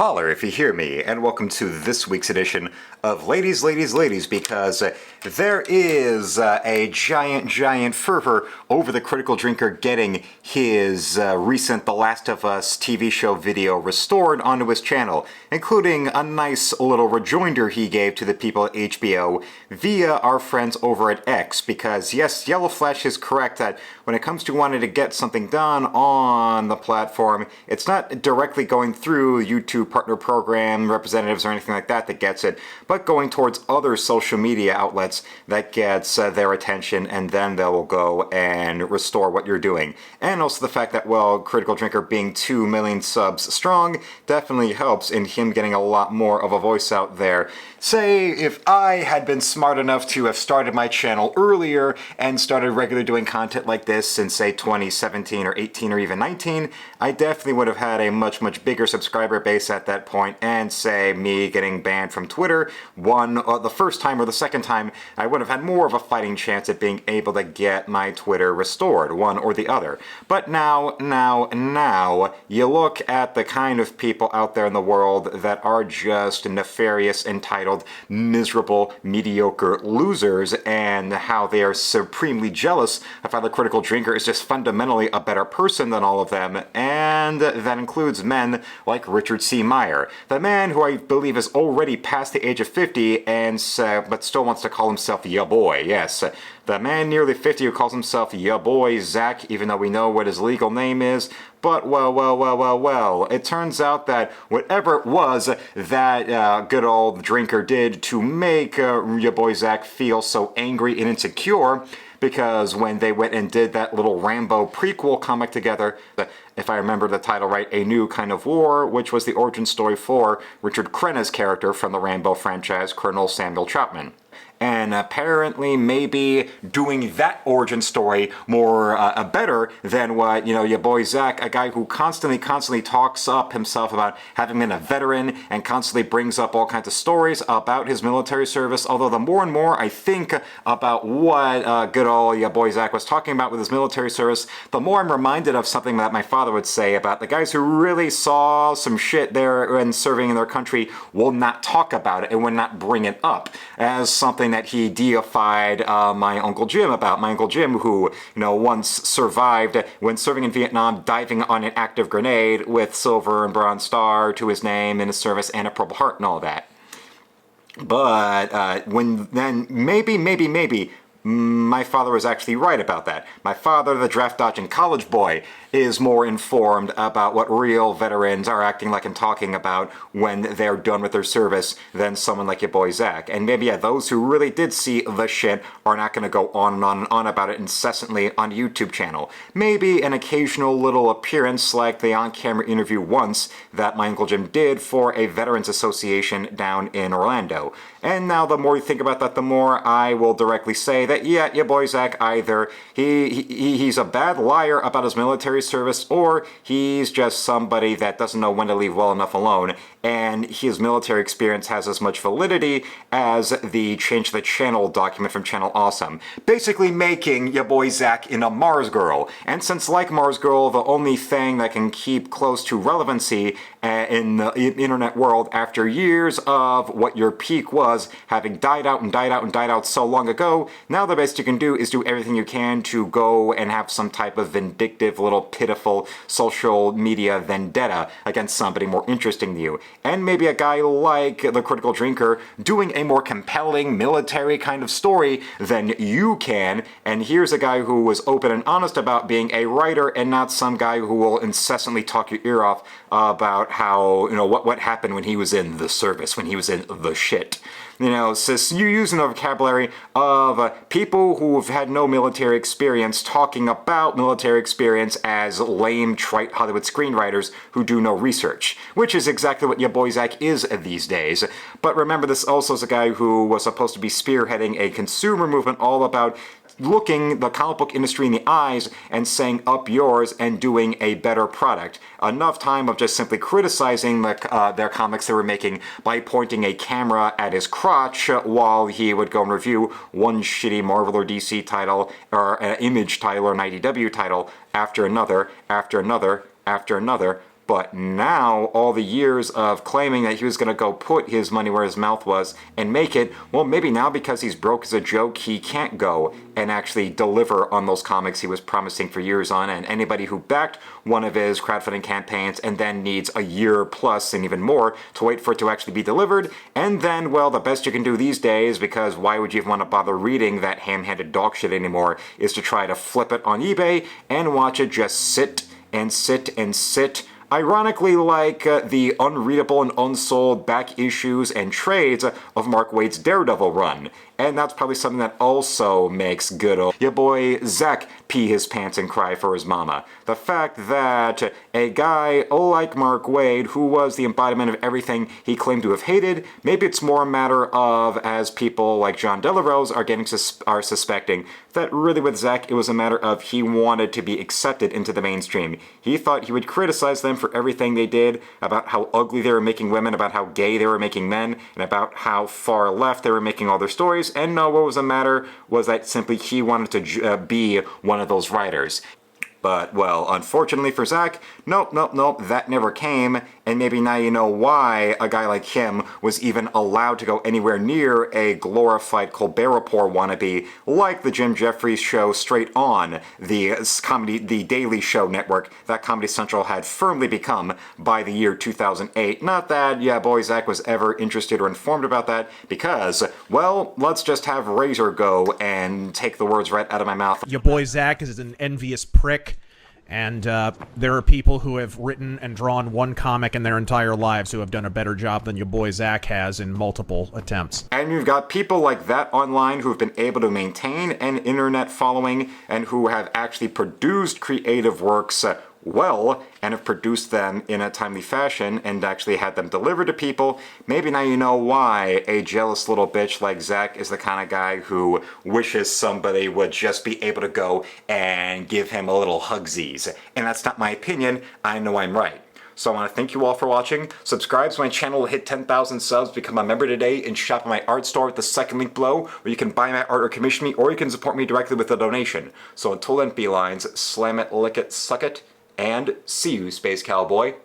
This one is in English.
Holler if you hear me, and welcome to this week's edition of Ladies, Ladies, Ladies, because there is a giant fervor over the Critical Drinker getting his recent The Last of Us TV show video restored onto his channel, including a nice little rejoinder he gave to the people at HBO via our friends over at X, because yes, Yellow Flash is correct that when it comes to wanting to get something done on the platform, it's not directly going through YouTube partner program representatives or anything like that gets it, but going towards other social media outlets that gets their attention, and then they will go and restore what you're doing. And also the fact that, well, Critical Drinker being 2 million subs strong definitely helps in him getting a lot more of a voice out there. Say, if I had been smart enough to have started my channel earlier and started regularly doing content like this in, say, 2017 or 18 or even 19, I definitely would have had a much bigger subscriber base at that point, and say, me getting banned from Twitter the first time or the second time, I would have had more of a fighting chance at being able to get my Twitter restored, one or the other. But now, you look at the kind of people out there in the world that are just nefarious, entitled, miserable, mediocre losers, and how they are supremely jealous of how the Critical Drinker is just fundamentally a better person than all of them, and that includes men like Richard C. Meyer, the man who I believe is already past the age of 50 but still wants to call himself ya boy. Yes, the man nearly 50 who calls himself ya boy Zack, even though we know what his legal name is. But well, it turns out that whatever it was that good old drinker did to make your boy Zack feel so angry and insecure, because when they went and did that little Rambo prequel comic together, if I remember the title right, A New Kind of War, which was the origin story for Richard Crenna's character from the Rambo franchise, Colonel Samuel Troutman. And apparently maybe doing that origin story more better than what, your boy Zack, a guy who constantly talks up himself about having been a veteran and constantly brings up all kinds of stories about his military service, although the more and more I think about what good old your boy Zack was talking about with his military service, the more I'm reminded of something that my father would say about the guys who really saw some shit there and serving in their country will not talk about it and will not bring it up as something that he deified my Uncle Jim about. My Uncle Jim, who, once survived when serving in Vietnam, diving on an active grenade with Silver and Bronze Star to his name in his service and a Purple Heart and all that. But maybe my father was actually right about that. My father, the draft-dodging college boy, is more informed about what real veterans are acting like and talking about when they're done with their service than someone like your boy Zack. And maybe those who really did see the shit are not going to go on and on about it incessantly on a YouTube channel. Maybe an occasional little appearance like the on-camera interview once that my Uncle Jim did for a Veterans Association down in Orlando. And now the more you think about that, the more I will directly say that, yeah, your boy Zack, either he's a bad liar about his military service, or he's just somebody that doesn't know when to leave well enough alone, and his military experience has as much validity as the Change the Channel document from Channel Awesome, basically making your boy Zack in a Mars Girl. And since, like Mars Girl, the only thing that can keep close to relevancy in the internet world after years of what your peak was, having died out so long ago, now the best you can do is do everything you can to go and have some type of vindictive, little pitiful social media vendetta against somebody more interesting than you. And maybe a guy like the Critical Drinker doing a more compelling military kind of story than you can. And here's a guy who was open and honest about being a writer, and not some guy who will incessantly talk your ear off about how, what happened when he was in the service, when he was in the shit. So you're using the vocabulary of people who've had no military experience talking about military experience as lame, trite Hollywood screenwriters who do no research, which is exactly what your boy Zack is these days. But remember, this also is a guy who was supposed to be spearheading a consumer movement all about looking the comic book industry in the eyes and saying up yours and doing a better product. Enough time of just simply criticizing their comics they were making by pointing a camera at his crotch while he would go and review one shitty Marvel or DC title or an Image title or an IDW title after another. But now, all the years of claiming that he was going to go put his money where his mouth was and make it, well, maybe now because he's broke as a joke, he can't go and actually deliver on those comics he was promising for years on. And anybody who backed one of his crowdfunding campaigns and then needs a year plus and even more to wait for it to actually be delivered. And then, well, the best you can do these days, because why would you even want to bother reading that ham-handed dog shit anymore, is to try to flip it on eBay and watch it just sit and sit and sit. Ironically, like the unreadable and unsold back issues and trades of Mark Waid's Daredevil run. And that's probably something that also makes good old your boy Zack pee his pants and cry for his mama. The fact that a guy like Mark Waid, who was the embodiment of everything he claimed to have hated, maybe it's more a matter of, as people like John Delarose are suspecting, that really with Zack it was a matter of he wanted to be accepted into the mainstream. He thought he would criticize them for everything they did, about how ugly they were making women, about how gay they were making men, and about how far left they were making all their stories. And no, what was the matter was that simply he wanted to be one of those writers. But, well, unfortunately for Zack, nope, that never came, and maybe now you know why a guy like him was even allowed to go anywhere near a glorified Colbert Report wannabe like the Jim Jeffries show Straight On, the Daily Show network that Comedy Central had firmly become by the year 2008. Not that, yeah, boy, Zack was ever interested or informed about that, because, well, let's just have Razor go and take the words right out of my mouth. Your boy Zack is an envious prick. And there are people who have written and drawn one comic in their entire lives who have done a better job than your boy Zack has in multiple attempts. And you've got people like that online who have been able to maintain an internet following and who have actually produced creative works well and have produced them in a timely fashion and actually had them delivered to people. Maybe now you know why a jealous little bitch like Zack is the kind of guy who wishes somebody would just be able to go and give him a little hugsies. And that's not my opinion. I know I'm right. So I want to thank you all for watching. Subscribe to my channel to hit 10,000 subs, become a member today, and shop at my art store at the second link below, where you can buy my art or commission me, or you can support me directly with a donation. So until then, felines, slam it, lick it, suck it, and see you, Space Cowboy.